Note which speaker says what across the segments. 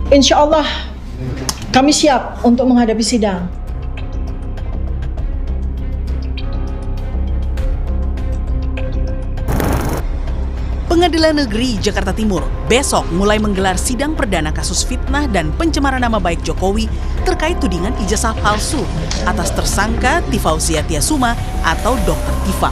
Speaker 1: Insya Allah kami siap untuk menghadapi sidang.
Speaker 2: Pengadilan Negeri Jakarta Timur besok mulai menggelar sidang perdana kasus fitnah dan pencemaran nama baik Jokowi terkait tudingan ijazah palsu atas tersangka Tifausia Tiasuma atau Dr. Tifa.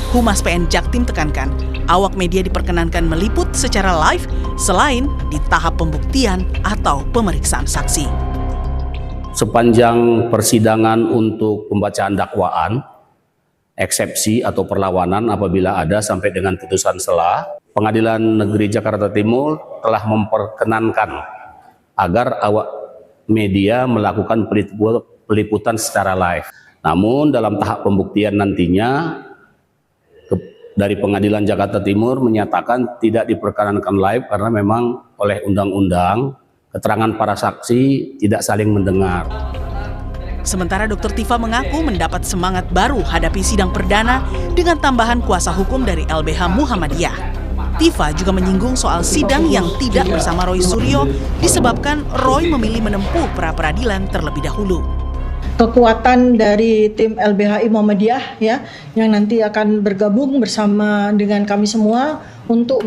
Speaker 2: Humas PN Jaktim tekankan, awak media diperkenankan meliput secara live selain di tahap pembuktian atau pemeriksaan saksi.
Speaker 3: Sepanjang persidangan untuk pembacaan dakwaan, eksepsi atau perlawanan apabila ada sampai dengan putusan sela, Pengadilan Negeri Jakarta Timur telah memperkenankan agar awak media melakukan peliputan secara live. Namun dalam tahap pembuktian nantinya dari Pengadilan Jakarta Timur menyatakan tidak diperkenankan live karena memang oleh undang-undang keterangan para saksi tidak saling mendengar.
Speaker 2: Sementara Dr. Tifa mengaku mendapat semangat baru hadapi sidang perdana dengan tambahan kuasa hukum dari LBH Muhammadiyah. Tifa juga menyinggung soal sidang yang tidak bersama Roy Suryo disebabkan Roy memilih menempuh pra-peradilan terlebih dahulu.
Speaker 1: Kekuatan dari tim LBHI Muhammadiyah ya, yang nanti akan bergabung bersama dengan kami semua untuk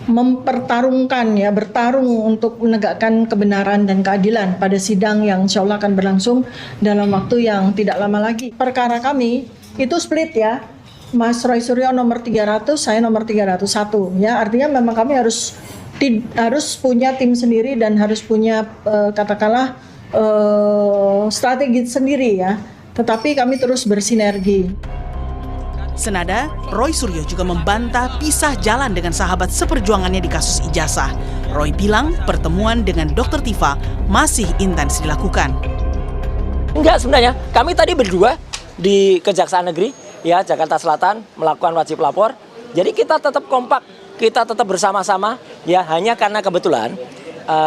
Speaker 1: mempertarungkan ya, bertarung untuk menegakkan kebenaran dan keadilan pada sidang yang insya Allah akan berlangsung dalam waktu yang tidak lama lagi. Perkara kami itu split ya, Mas Roy Suryo nomor 300, saya nomor 301 ya, artinya memang kami harus punya tim sendiri dan harus punya katakanlah strategi sendiri ya, tetapi kami terus bersinergi.
Speaker 2: Senada, Roy Suryo juga membantah pisah jalan dengan sahabat seperjuangannya di kasus ijazah. Roy bilang pertemuan dengan Dr. Tifa masih intens dilakukan.
Speaker 4: Enggak, sebenarnya kami tadi berdua di Kejaksaan Negeri ya Jakarta Selatan melakukan wajib lapor. Jadi kita tetap kompak, kita tetap bersama-sama ya, hanya karena kebetulan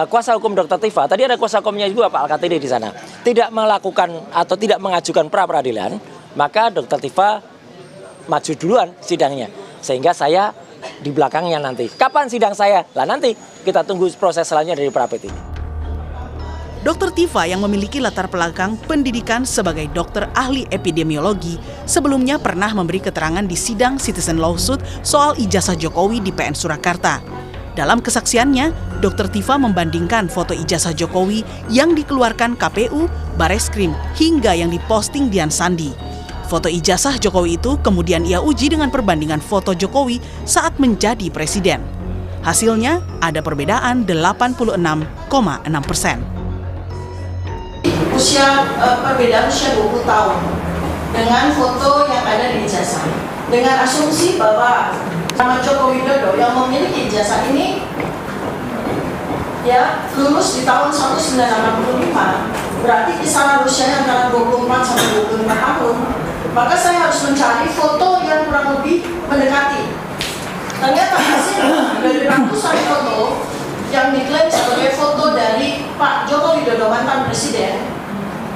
Speaker 4: kuasa hukum Dr. Tifa, tadi ada kuasa hukumnya juga Pak Al-Katiri di sana, tidak melakukan atau tidak mengajukan pra-peradilan, maka Dr. Tifa maju duluan sidangnya, sehingga saya di belakangnya nanti. Kapan sidang saya? Lah nanti kita tunggu proses selanjutnya dari pra-pet ini.
Speaker 2: Dr. Tifa yang memiliki latar belakang pendidikan sebagai dokter ahli epidemiologi sebelumnya pernah memberi keterangan di sidang citizen lawsuit soal ijazah Jokowi di PN Surakarta. Dalam kesaksiannya, Dr. Tifa membandingkan foto ijazah Jokowi yang dikeluarkan KPU, Bareskrim, hingga yang diposting Dian Sandi. Foto ijazah Jokowi itu kemudian ia uji dengan perbandingan foto Jokowi saat menjadi presiden. Hasilnya ada perbedaan 86,6%.
Speaker 1: Perbedaan usia 20 tahun dengan foto yang ada di ijazah. Dengan asumsi bahwa nama Joko Widodo yang memiliki ijazah ini ya lulus di tahun 1985, berarti kisaran usianya antara 24 sampai 25 tahun. Maka saya harus mencari foto yang kurang lebih mendekati. Ternyata hasilnya dari ratusan foto yang diklaim sebagai foto dari Pak Joko Widodo mantan presiden,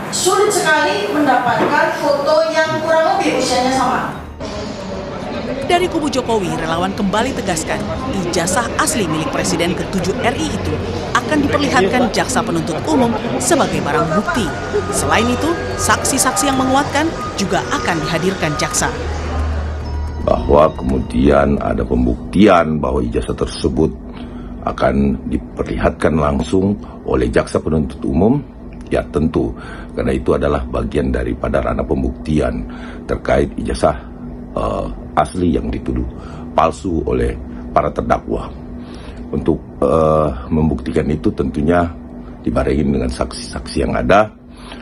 Speaker 1: sulit sekali mendapatkan foto yang kurang lebih usianya sama.
Speaker 2: Dari kubu Jokowi, relawan kembali tegaskan ijazah asli milik Presiden ke-7 RI itu akan diperlihatkan jaksa penuntut umum sebagai barang bukti. Selain itu, saksi-saksi yang menguatkan juga akan dihadirkan jaksa.
Speaker 5: Bahwa kemudian ada pembuktian bahwa ijazah tersebut akan diperlihatkan langsung oleh jaksa penuntut umum, ya tentu, karena itu adalah bagian daripada ranah pembuktian terkait ijazah asli yang dituduh palsu oleh para terdakwa. Untuk membuktikan itu tentunya dibarengi dengan saksi-saksi yang ada,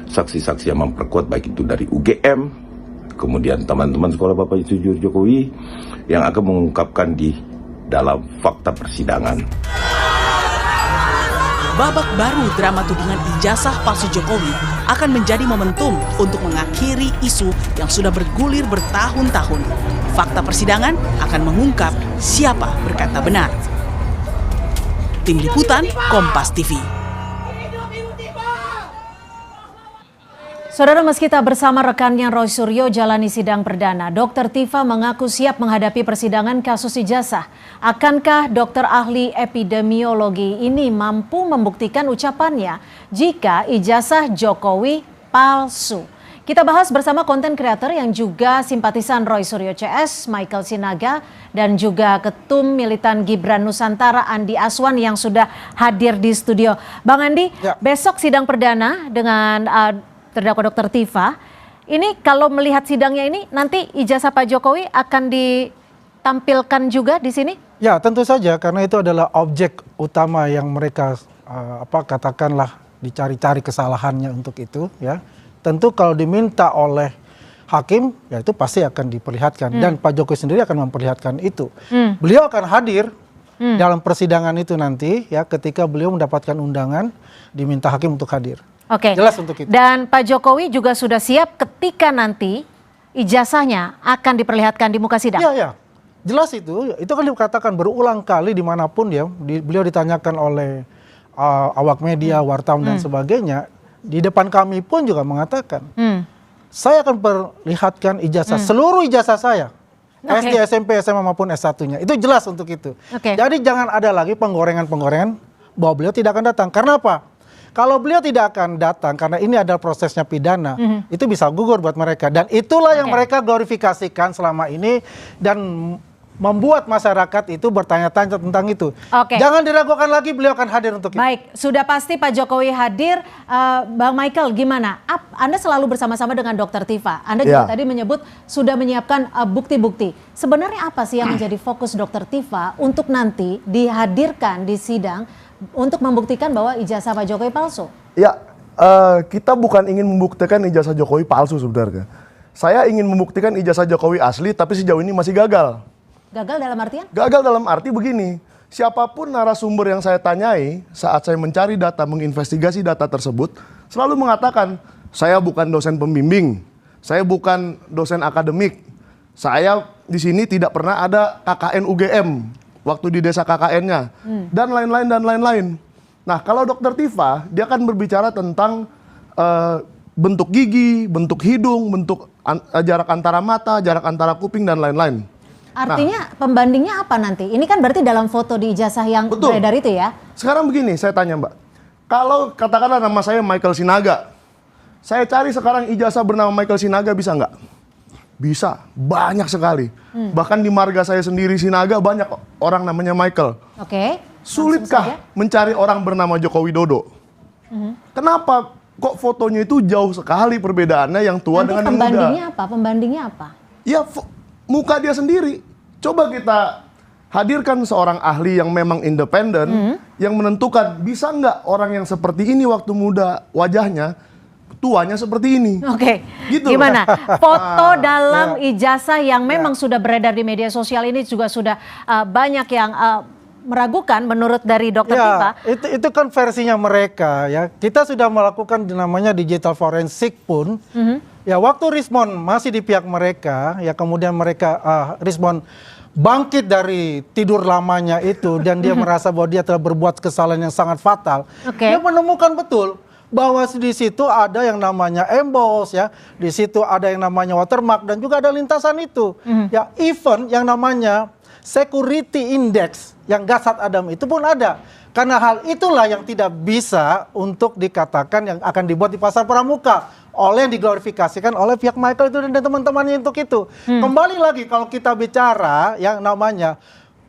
Speaker 5: saksi-saksi yang memperkuat baik itu dari UGM, kemudian teman-teman sekolah Bapak Insinyur Jokowi yang akan mengungkapkan di dalam fakta persidangan.
Speaker 2: Babak baru drama tudingan ijazah palsu Jokowi akan menjadi momentum untuk mengakhiri isu yang sudah bergulir bertahun-tahun. Fakta persidangan akan mengungkap siapa berkata benar. Tim Liputan Kompas TV.
Speaker 6: Saudara, meski tak bersama rekannya Roy Suryo jalani sidang perdana, Dr. Tifa mengaku siap menghadapi persidangan kasus ijazah. Akankah dokter ahli epidemiologi ini mampu membuktikan ucapannya jika ijazah Jokowi palsu? Kita bahas bersama konten kreator yang juga simpatisan Roy Suryo CS, Michael Sinaga, dan juga ketum militan Gibran Nusantara Andi Aswan yang sudah hadir di studio. Bang Andi, besok sidang perdana dengan terdakwa Dr. Tifa. Ini kalau melihat sidangnya ini nanti ijazah Pak Jokowi akan ditampilkan juga di sini?
Speaker 7: Ya, tentu saja karena itu adalah objek utama yang mereka katakanlah dicari-cari kesalahannya untuk itu ya. Tentu kalau diminta oleh hakim ya itu pasti akan diperlihatkan dan Pak Jokowi sendiri akan memperlihatkan itu. Beliau akan hadir dalam persidangan itu nanti ya ketika beliau mendapatkan undangan diminta hakim untuk hadir.
Speaker 6: Oke.
Speaker 7: Jelas untuk itu.
Speaker 6: Dan Pak Jokowi juga sudah siap ketika nanti ijazahnya akan diperlihatkan di muka sidang.
Speaker 7: Iya, ya. Jelas itu kan dikatakan berulang kali dimanapun ya, beliau ditanyakan oleh awak media, wartawan dan sebagainya. Di depan kami pun juga mengatakan, saya akan perlihatkan ijazah, seluruh ijazah saya. SD, SMP, SMA maupun S1-nya. Itu jelas untuk itu. Jadi jangan ada lagi penggorengan-penggorengan bahwa beliau tidak akan datang. Karena apa? Kalau beliau tidak akan datang karena ini adalah prosesnya pidana, itu bisa gugur buat mereka. Dan itulah yang mereka glorifikasikan selama ini dan membuat masyarakat itu bertanya-tanya tentang itu. Jangan diragukan lagi, beliau akan hadir untuk itu.
Speaker 6: Baik, sudah pasti Pak Jokowi hadir. Bang Michael, gimana? Anda selalu bersama-sama dengan Dr. Tifa. Anda juga tadi menyebut sudah menyiapkan bukti-bukti. Sebenarnya apa sih yang menjadi fokus Dr. Tifa untuk nanti dihadirkan di sidang untuk membuktikan bahwa ijazah Pak Jokowi palsu?
Speaker 8: Ya, kita bukan ingin membuktikan ijazah Jokowi palsu sebenarnya. Saya ingin membuktikan ijazah Jokowi asli, tapi sejauh ini masih gagal.
Speaker 6: Gagal dalam artian?
Speaker 8: Gagal dalam arti begini, siapapun narasumber yang saya tanyai saat saya mencari data, menginvestigasi data tersebut, selalu mengatakan, saya bukan dosen pembimbing, saya bukan dosen akademik, saya di sini tidak pernah ada KKN UGM. Waktu di desa KKN-nya, dan lain-lain. Nah, kalau Dr. Tifa, dia akan berbicara tentang bentuk gigi, bentuk hidung, bentuk jarak antara mata, jarak antara kuping, dan lain-lain.
Speaker 6: Artinya pembandingnya apa nanti? Ini kan berarti dalam foto di ijazah yang beredar itu ya?
Speaker 8: Sekarang begini, saya tanya Mbak. Kalau katakanlah nama saya Michael Sinaga, saya cari sekarang ijazah bernama Michael Sinaga, bisa nggak? Bisa, banyak sekali. Bahkan di marga saya sendiri Sinaga banyak orang namanya Michael. Sulitkah mencari orang bernama Joko Widodo? Kenapa kok fotonya itu jauh sekali perbedaannya yang tua
Speaker 6: nanti
Speaker 8: dengan yang muda?
Speaker 6: Pembandingnya apa?
Speaker 8: Ya muka dia sendiri. Coba kita hadirkan seorang ahli yang memang independen, yang menentukan bisa nggak orang yang seperti ini waktu muda wajahnya, tuanya seperti ini. Gitu.
Speaker 6: Gimana? Foto dalam ijazah yang memang sudah beredar di media sosial ini juga sudah banyak yang meragukan menurut dari Dr. Tifa.
Speaker 7: Itu kan versinya mereka ya. Kita sudah melakukan namanya digital forensik pun. Ya waktu Rismon masih di pihak mereka, ya kemudian mereka Rismon bangkit dari tidur lamanya itu dan dia merasa bahwa dia telah berbuat kesalahan yang sangat fatal. Dia menemukan betul bahwa di situ ada yang namanya emboss ya, di situ ada yang namanya watermark dan juga ada lintasan itu. Ya even yang namanya security index yang Gasat Adam itu pun ada. Karena hal itulah yang tidak bisa untuk dikatakan yang akan dibuat di pasar pramuka oleh yang diglorifikasikan oleh pihak Michael itu dan teman-temannya untuk itu. Kembali lagi kalau kita bicara yang namanya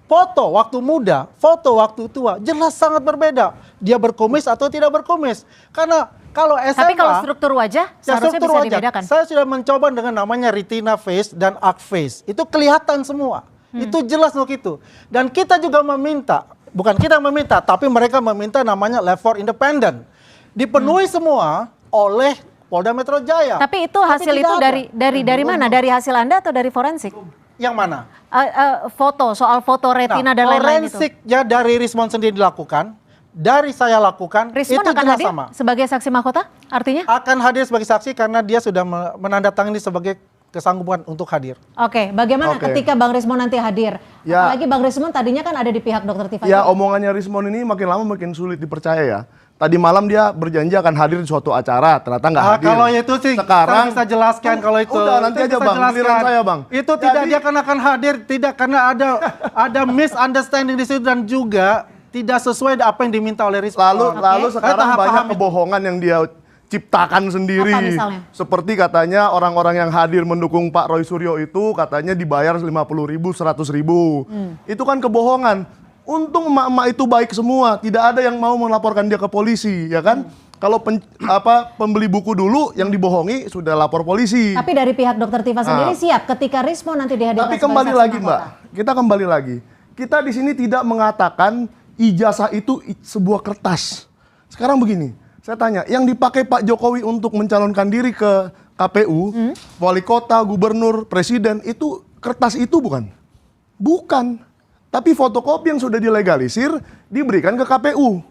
Speaker 7: foto waktu muda, foto waktu tua, jelas sangat berbeda. Dia berkumis atau tidak berkumis. Karena kalau SMA...
Speaker 6: Tapi kalau struktur wajah, seharusnya bisa dibedakan.
Speaker 7: Saya sudah mencoba dengan namanya retina face dan arc face. Itu kelihatan semua. Itu jelas untuk itu. Dan kita juga meminta, bukan kita meminta, tapi mereka meminta namanya lab for independent. Dipenuhi semua oleh Polda Metro Jaya.
Speaker 6: Tapi itu hasil itu dari mana? Dari hasil Anda atau dari forensik?
Speaker 7: Yang mana?
Speaker 6: Foto, soal foto retina dan lain-lain itu.
Speaker 7: Forensik ya dari Rismon sendiri dilakukan, dari saya lakukan,
Speaker 6: Rismon
Speaker 7: itu
Speaker 6: akan
Speaker 7: jelas
Speaker 6: hadir
Speaker 7: sama.
Speaker 6: Sebagai saksi mahkota artinya?
Speaker 7: Akan hadir sebagai saksi karena dia sudah menandatangani sebagai kesanggupan untuk hadir.
Speaker 6: Oke, bagaimana
Speaker 8: Oke.
Speaker 6: ketika Bang Rismon nanti hadir?
Speaker 8: Ya.
Speaker 6: Apalagi Bang Rismon tadinya kan ada di pihak Dr. Tifa.
Speaker 8: Ya,
Speaker 6: juga.
Speaker 8: omongannya Rismon ini makin lama makin sulit dipercaya ya. Tadi malam dia berjanji akan hadir di suatu acara, ternyata nggak hadir.
Speaker 7: Kalau itu sih
Speaker 8: sekarang
Speaker 7: saya bisa jelaskan kalau itu.
Speaker 8: Udah, nanti
Speaker 7: Itu
Speaker 8: aja
Speaker 7: bisa
Speaker 8: Bang,
Speaker 7: jelaskan.
Speaker 8: giliran saya Bang.
Speaker 7: Itu tidak
Speaker 8: Jadi-
Speaker 7: dia akan hadir, tidak karena ada misunderstanding di situ dan juga tidak sesuai apa yang diminta oleh Rismon.
Speaker 8: Lalu
Speaker 7: Saya
Speaker 8: sekarang
Speaker 7: tahap
Speaker 8: banyak
Speaker 7: paham itu.
Speaker 8: kebohongan yang dia ciptakan sendiri.
Speaker 6: Apa misalnya?
Speaker 8: Seperti katanya orang-orang yang hadir mendukung Pak Roy Suryo itu katanya dibayar 50.000, 100.000. Itu kan kebohongan. Untung emak-emak itu baik semua, tidak ada yang mau melaporkan dia ke polisi, ya kan? Kalau pembeli buku dulu yang dibohongi sudah lapor polisi.
Speaker 6: Tapi dari pihak Dr. Tifa sendiri siap ketika Rismon nanti dihadirkan.
Speaker 8: Tapi
Speaker 6: sebagai
Speaker 8: kembali
Speaker 6: saksi
Speaker 8: lagi
Speaker 6: mahkota.
Speaker 8: Mbak, kita kembali lagi. Kita di sini tidak mengatakan ijazah itu sebuah kertas. Sekarang begini, saya tanya, yang dipakai Pak Jokowi untuk mencalonkan diri ke KPU, wali kota, gubernur, presiden, itu kertas itu bukan? Bukan. Tapi fotokopi yang sudah dilegalisir diberikan ke KPU.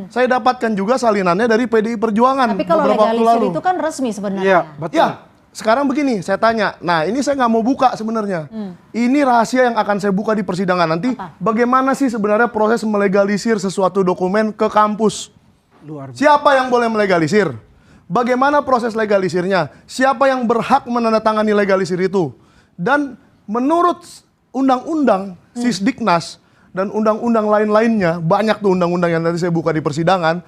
Speaker 8: Saya dapatkan juga salinannya dari PDI Perjuangan
Speaker 6: Tapi kalau
Speaker 8: beberapa waktu
Speaker 6: legalisir
Speaker 8: lalu.
Speaker 6: itu kan resmi sebenarnya.
Speaker 7: Iya, betul.
Speaker 8: Ya, sekarang begini, saya tanya. Nah, ini saya nggak mau buka sebenarnya. Ini rahasia yang akan saya buka di persidangan nanti. Bagaimana sih sebenarnya proses melegalisir sesuatu dokumen ke kampus?
Speaker 7: Luar biasa.
Speaker 8: Siapa yang boleh melegalisir? Bagaimana proses legalisirnya? Siapa yang berhak menandatangani legalisir itu? Dan menurut undang-undang Sisdiknas dan undang-undang lain-lainnya, banyak tuh undang-undang yang nanti saya buka di persidangan,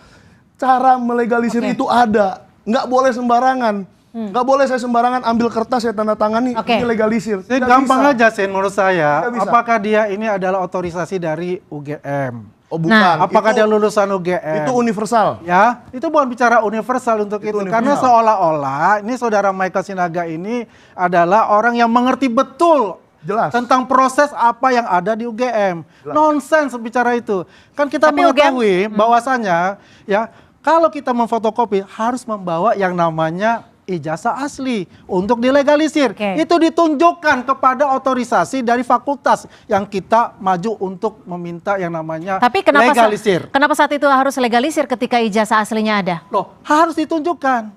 Speaker 8: cara melegalisir itu ada. Nggak boleh sembarangan. Nggak boleh saya sembarangan ambil kertas saya tanda tangani, ini legalisir.
Speaker 7: Jadi
Speaker 8: Tidak
Speaker 7: gampang
Speaker 8: bisa.
Speaker 7: aja Sen menurut saya.
Speaker 8: Tidak bisa.
Speaker 7: Apakah dia ini adalah otorisasi dari UGM?
Speaker 8: Oh bukan.
Speaker 7: Apakah
Speaker 8: Itu-
Speaker 7: dia lulusan UGM?
Speaker 8: Itu universal.
Speaker 7: Ya, itu bukan bicara universal untuk itu.
Speaker 8: universal.
Speaker 7: Karena seolah-olah ini saudara Michael Sinaga ini adalah orang yang mengerti betul
Speaker 8: Jelas.
Speaker 7: tentang proses apa yang ada di UGM. Nonsens bicara itu. Kan kita
Speaker 6: Tapi
Speaker 7: mengetahui bahwasannya ya kalau kita memfotokopi harus membawa yang namanya ijazah asli untuk dilegalisir.
Speaker 6: Oke.
Speaker 7: Itu ditunjukkan kepada otorisasi dari fakultas yang kita maju untuk meminta yang namanya
Speaker 6: Tapi kenapa
Speaker 7: legalisir.
Speaker 6: kenapa saat itu harus legalisir ketika ijazah aslinya ada?
Speaker 7: Loh, harus ditunjukkan.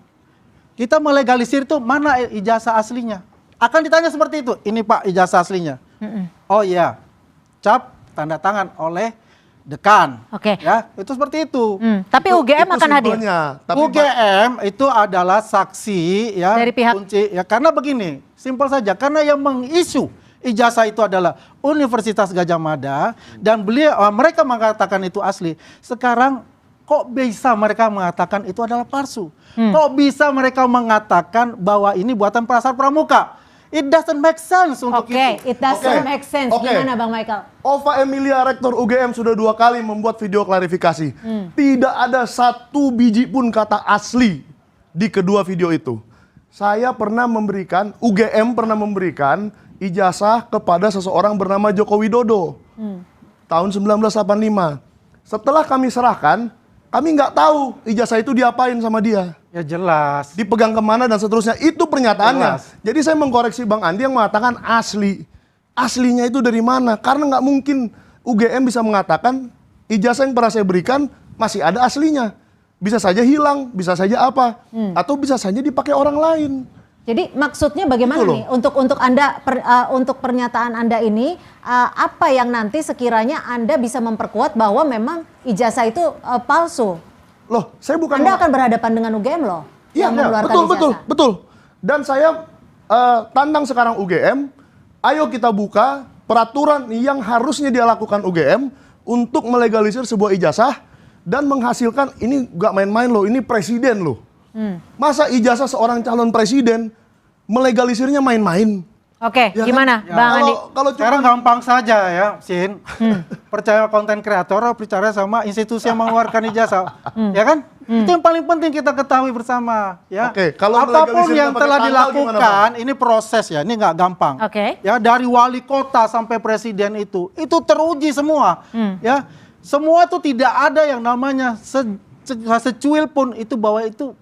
Speaker 7: Kita melegalisir itu mana ijazah aslinya. Akan ditanya seperti itu. Ini Pak ijazah aslinya. Oh iya, cap tanda tangan oleh dekan.
Speaker 6: Oke.
Speaker 7: Ya, itu seperti itu.
Speaker 6: Tapi UGM akan hadir.
Speaker 8: simpelnya. Tapi
Speaker 7: UGM itu adalah saksi ya
Speaker 6: Dari pihak-
Speaker 7: kunci ya karena begini, simpel saja karena yang mengisu ijazah itu adalah Universitas Gadjah Mada dan mereka mengatakan itu asli. Sekarang kok bisa mereka mengatakan itu adalah palsu? Kok bisa mereka mengatakan bahwa ini buatan Pasar Pramuka? It doesn't make sense untuk
Speaker 6: Oke,
Speaker 7: itu.
Speaker 6: it doesn't
Speaker 8: Oke.
Speaker 6: make sense.
Speaker 8: Oke.
Speaker 6: Gimana Bang Michael?
Speaker 8: Ova Emilia, rektor UGM sudah 2 kali membuat video klarifikasi. Tidak ada satu biji pun kata asli di kedua video itu. Saya pernah memberikan, UGM pernah memberikan ijazah kepada seseorang bernama Joko Widodo. Tahun 1985. Setelah kami serahkan, kami nggak tahu ijazah itu diapain sama dia.
Speaker 7: Ya jelas.
Speaker 8: Dipegang kemana dan seterusnya. Itu pernyataannya.
Speaker 7: Jelas.
Speaker 8: Jadi saya mengkoreksi Bang Andi yang mengatakan asli. Aslinya itu dari mana? Karena nggak mungkin UGM bisa mengatakan ijazah yang pernah saya berikan masih ada aslinya. Bisa saja hilang, bisa saja apa. Atau bisa saja dipakai orang lain.
Speaker 6: Jadi maksudnya bagaimana
Speaker 8: Itu loh.
Speaker 6: nih untuk Anda untuk pernyataan Anda ini apa yang nanti sekiranya Anda bisa memperkuat bahwa memang ijazah itu palsu?
Speaker 8: Loh, saya bukan...
Speaker 6: Anda akan berhadapan dengan UGM loh
Speaker 8: Iya,
Speaker 6: yang mengeluarkan
Speaker 8: betul,
Speaker 6: ijazah.
Speaker 8: betul, betul. Dan saya tantang sekarang UGM, ayo kita buka peraturan yang harusnya dia lakukan UGM untuk melegalisir sebuah ijazah dan menghasilkan, ini gak main-main loh, ini presiden loh. Masa ijazah seorang calon presiden melegalisirnya main-main?
Speaker 6: Oke,
Speaker 8: Ya kan?
Speaker 6: gimana Bang Andi?
Speaker 8: Kalau
Speaker 7: Sekarang gampang saja ya, Sin. Percaya konten kreator, percaya sama institusi yang mengeluarkan ijazah, ya kan? Itu yang paling penting kita ketahui bersama, ya.
Speaker 8: Oke, kalau
Speaker 7: apapun
Speaker 8: melegalisirnya
Speaker 7: yang
Speaker 8: pakai
Speaker 7: telah
Speaker 8: tanggal gimana,
Speaker 7: dilakukan, ini proses ya, ini nggak gampang.
Speaker 6: Oke.
Speaker 7: Ya dari wali kota sampai presiden itu teruji semua, ya. Semua itu tidak ada yang namanya secuil pun itu bahwa itu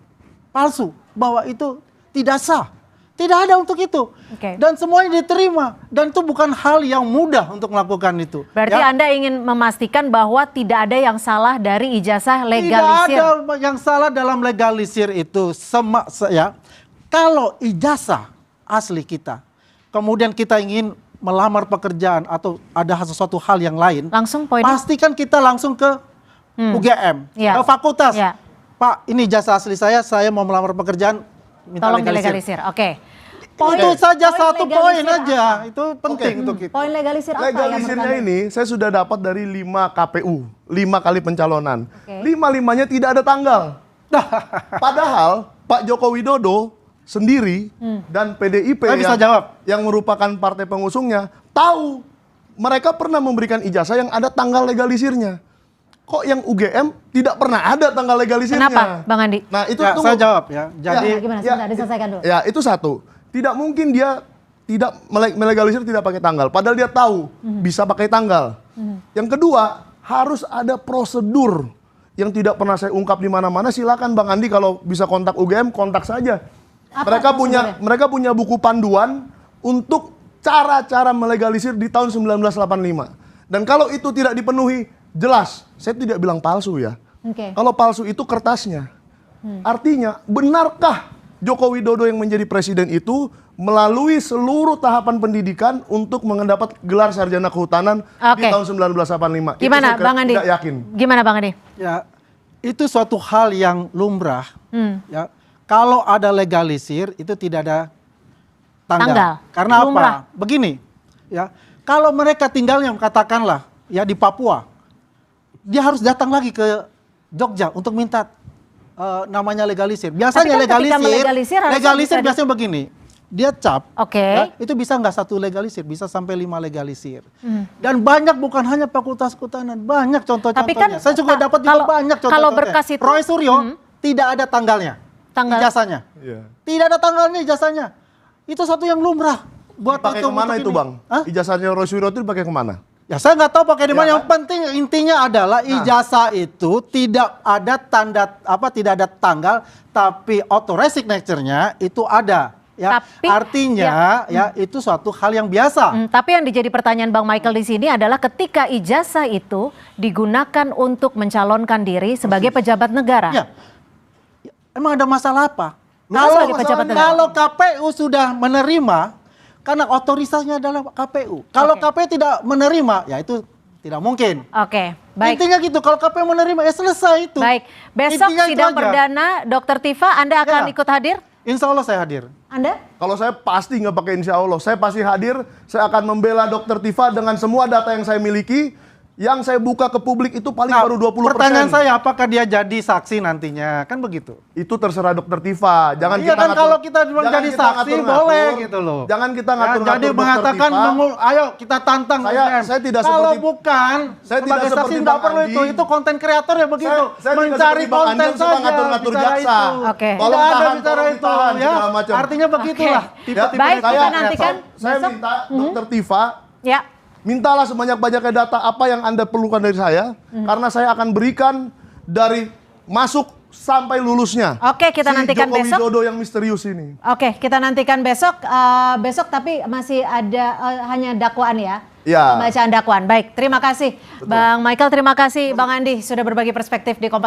Speaker 7: palsu, bahwa itu tidak sah. Tidak ada untuk itu.
Speaker 6: Oke.
Speaker 7: Dan semuanya diterima. Dan itu bukan hal yang mudah untuk melakukan itu.
Speaker 6: Berarti
Speaker 7: Ya.
Speaker 6: Anda ingin memastikan bahwa tidak ada yang salah dari ijazah legalisir.
Speaker 7: Tidak ada yang salah dalam legalisir itu. Ya. Kalau ijazah asli kita, kemudian kita ingin melamar pekerjaan atau ada sesuatu hal yang lain,
Speaker 6: Langsung poin.
Speaker 7: pastikan kita langsung ke UGM,
Speaker 6: Iya.
Speaker 7: ke fakultas.
Speaker 6: Iya.
Speaker 7: Pak, ini ijazah asli saya mau melamar pekerjaan, minta
Speaker 6: Tolong
Speaker 7: legalisir.
Speaker 6: dilegalisir. Oke.
Speaker 7: Itu saja satu poin
Speaker 6: legalisir
Speaker 7: aja,
Speaker 6: apa?
Speaker 7: itu penting untuk kita.
Speaker 6: Poin legalisir apa yang
Speaker 8: Legalisirnya
Speaker 6: menurut Anda?
Speaker 8: ini saya sudah dapat dari 5 KPU, 5 kali pencalonan.
Speaker 6: Oke.
Speaker 8: 5-5-nya tidak ada tanggal. Padahal Pak Joko Widodo sendiri dan PDIP
Speaker 7: Saya bisa jawab.
Speaker 8: yang merupakan partai pengusungnya tahu mereka pernah memberikan ijazah yang ada tanggal legalisirnya. Kok yang UGM tidak pernah ada tanggal legalisirnya?
Speaker 6: Kenapa, Bang Andi?
Speaker 8: Nah, itu
Speaker 7: Ya,
Speaker 8: tunggu.
Speaker 7: saya jawab ya. Jadi
Speaker 6: Ya, gimana? Sebentar, diselesaikan dulu.
Speaker 8: Ya, itu satu. Tidak mungkin dia tidak melegalisir tidak pakai tanggal. Padahal dia tahu bisa pakai tanggal. Yang kedua, harus ada prosedur yang tidak pernah saya ungkap di mana-mana. Silakan Bang Andi kalau bisa kontak UGM, kontak saja.
Speaker 6: Apa
Speaker 8: Mereka punya buku panduan untuk cara-cara melegalisir di tahun 1985. Dan kalau itu tidak dipenuhi, jelas, saya tidak bilang palsu ya.
Speaker 6: Oke.
Speaker 8: Kalau palsu itu kertasnya. Artinya, benarkah Joko Widodo yang menjadi presiden itu melalui seluruh tahapan pendidikan untuk mendapat gelar sarjana kehutanan di
Speaker 6: Oke.
Speaker 8: tahun 1985? Itu
Speaker 6: Gimana,
Speaker 8: saya
Speaker 6: Bang Andi?
Speaker 8: tidak yakin.
Speaker 6: Gimana, Bang Andi?
Speaker 7: ya itu suatu hal yang lumrah. Ya, kalau ada legalisir itu tidak ada tanggal.
Speaker 6: Tanggal.
Speaker 7: Karena
Speaker 6: Lumrah.
Speaker 7: apa? Begini, ya kalau mereka tinggalnya katakanlah ya di Papua, dia harus datang lagi ke Jogja untuk minta namanya legalisir. Biasanya
Speaker 6: Tapi kan ketika melegalisir harusnya bisa
Speaker 7: biasanya begini. Dia cap,
Speaker 6: Oke.
Speaker 7: ya, itu bisa nggak satu legalisir, bisa sampai 5 legalisir. Dan banyak bukan hanya fakultas kehutanan, banyak contoh-contohnya.
Speaker 6: Tapi kan
Speaker 7: Saya juga dapat juga banyak contoh-contohnya.
Speaker 6: kalau berkas itu-
Speaker 7: Roy Suryo tidak ada tanggalnya,
Speaker 6: Tanggal.
Speaker 7: ijazahnya. Tidak ada tanggalnya ijazahnya. Itu satu yang lumrah. Buat
Speaker 8: Pakai kemana
Speaker 7: untuk
Speaker 8: itu
Speaker 7: ini.
Speaker 8: Bang?
Speaker 7: Hah?
Speaker 8: Ijazahnya Roy Suryo itu dipakai kemana?
Speaker 7: Ya saya nggak tahu pakai di mana.
Speaker 8: Ya,
Speaker 7: Yang penting intinya adalah ijazah itu tidak ada tidak ada tanggal, tapi authorized signature-nya itu ada. Ya,
Speaker 6: Tapi,
Speaker 7: artinya ya itu suatu hal yang biasa.
Speaker 6: Tapi yang dijadi pertanyaan Bang Michael di sini adalah ketika ijazah itu digunakan untuk mencalonkan diri sebagai pejabat negara.
Speaker 7: Ya. Emang ada masalah apa?
Speaker 6: Sebagai pejabat negara.
Speaker 7: Kalau KPU sudah menerima, karena otoritasnya adalah KPU. Kalau
Speaker 6: Oke.
Speaker 7: KPU tidak menerima, ya itu tidak mungkin.
Speaker 6: Oke, baik.
Speaker 7: Intinya gitu, kalau KPU menerima ya selesai itu.
Speaker 6: Baik, besok
Speaker 7: Intinya itu
Speaker 6: sidang
Speaker 7: aja.
Speaker 6: perdana Dr. Tifa, Anda akan
Speaker 7: Ya.
Speaker 6: ikut hadir?
Speaker 7: Insya Allah saya hadir.
Speaker 6: Anda?
Speaker 8: Kalau saya pasti nggak pakai insya Allah. Saya pasti hadir, saya akan membela Dr. Tifa dengan semua data yang saya miliki. Yang saya buka ke publik itu paling baru 20%.
Speaker 7: Pertanyaan saya, apakah dia jadi saksi nantinya? Kan begitu.
Speaker 8: Itu terserah Dr. Tifa. Jangan
Speaker 7: Iya
Speaker 8: kita
Speaker 7: kan
Speaker 8: ngatur-
Speaker 7: kalau kita
Speaker 8: jangan
Speaker 7: jadi
Speaker 8: kita
Speaker 7: saksi
Speaker 8: ngatur-ngatur.
Speaker 7: boleh gitu loh.
Speaker 8: Jangan kita
Speaker 7: Ya,
Speaker 8: ngatur-ngatur
Speaker 7: jadi
Speaker 8: Dr.
Speaker 7: mengatakan,
Speaker 8: Tifa.
Speaker 7: ayo kita tantang.
Speaker 8: Saya tidak
Speaker 7: Kalau
Speaker 8: seperti-
Speaker 7: bukan,
Speaker 8: saya tidak
Speaker 7: sebagai saksi
Speaker 8: seperti
Speaker 7: nggak
Speaker 8: Bang
Speaker 7: perlu
Speaker 8: Andi.
Speaker 7: itu konten kreator ya begitu.
Speaker 8: Saya tidak
Speaker 7: Mencari
Speaker 8: seperti Bang Andi
Speaker 7: konten
Speaker 8: yang suka
Speaker 7: saja.
Speaker 8: ngatur-ngatur
Speaker 7: bicara
Speaker 8: jaksa.
Speaker 7: itu.
Speaker 6: Oke.
Speaker 7: Tidak
Speaker 8: Tolong
Speaker 7: ada
Speaker 8: tahan,
Speaker 7: bicara
Speaker 8: tolong
Speaker 7: itu
Speaker 8: ditahan,
Speaker 7: ya.
Speaker 8: segala macam.
Speaker 7: Artinya begitulah.
Speaker 6: Oke.
Speaker 7: Tipe-tipe
Speaker 6: Baik,
Speaker 7: dari-
Speaker 6: kita nantikan
Speaker 8: saya
Speaker 6: besok.
Speaker 8: minta Dr. Tifa
Speaker 6: Ya.
Speaker 8: mintalah sebanyak-banyaknya data apa yang Anda perlukan dari saya, karena saya akan berikan dari masuk sampai lulusnya.
Speaker 6: Oke, kita nantikan
Speaker 8: Joko
Speaker 6: besok.
Speaker 8: Widodo yang misterius ini.
Speaker 6: Oke, kita nantikan besok. Besok tapi masih ada hanya dakwaan ya?
Speaker 8: Ya.
Speaker 6: Pembacaan dakwaan. Baik, terima kasih Bang Michael, terima kasih Bang Andi sudah berbagi perspektif di Kompas.